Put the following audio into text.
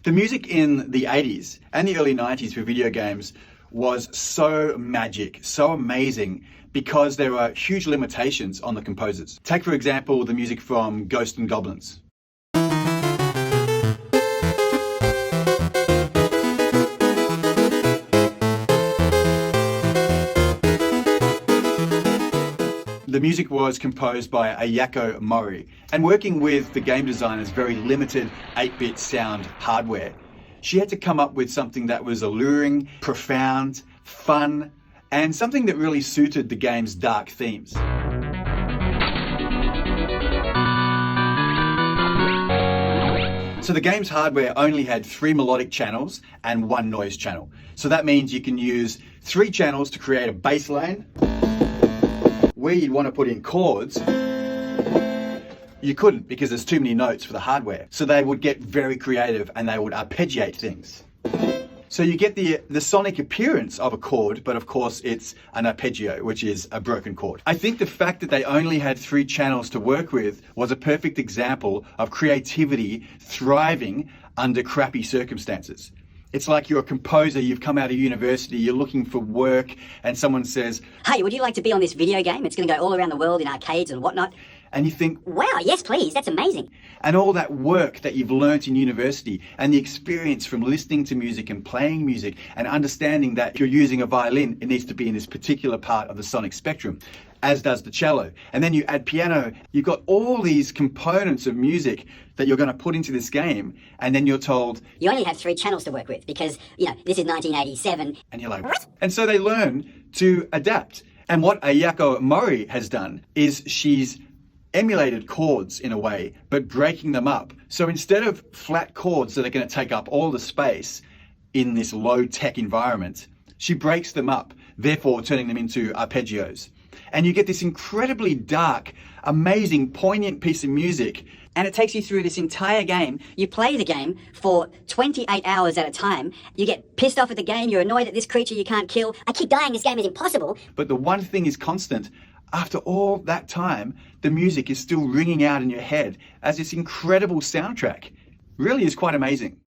The music in the 80s and the early 90s for video games was so magic, so amazing, because there were huge limitations on the composers. Take, for example, the music from Ghosts and Goblins. The music was composed by Ayako Mori, and working with the game designer's very limited 8-bit sound hardware, she had to come up with something that was alluring, profound, fun, and something that really suited the game's dark themes. So the game's hardware only had 3 melodic channels and 1 noise channel. So that means you can use 3 channels to create a bass lane. Where you'd want to put in chords, you couldn't because there's too many notes for the hardware. So they would get very creative and they would arpeggiate things. So you get the sonic appearance of a chord, but of course it's an arpeggio, which is a broken chord. I think the fact that they only had 3 channels to work with was a perfect example of creativity thriving under crappy circumstances. It's like you're a composer, you've come out of university, you're looking for work, and someone says, "Hey, would you like to be on this video game? It's going to go all around the world in arcades and whatnot." And you think, "Wow, yes please, that's amazing." And all that work that you've learnt in university and the experience from listening to music and playing music and understanding that if you're using a violin, it needs to be in this particular part of the sonic spectrum, as does the cello. And then you add piano, you've got all these components of music that you're going to put into this game, and then you're told, "You only have 3 channels to work with because, this is 1987. And you're like, what? And so they learn to adapt. And what Ayako Mori has done is she's emulated chords in a way, but breaking them up. So instead of flat chords that are going to take up all the space in this low-tech environment, she breaks them up, therefore turning them into arpeggios. And you get this incredibly dark, amazing, poignant piece of music. And it takes you through this entire game. You play the game for 28 hours at a time. You get pissed off at the game. You're annoyed at this creature you can't kill. "I keep dying. This game is impossible." But the one thing is constant. After all that time, the music is still ringing out in your head as this incredible soundtrack. Really is quite amazing.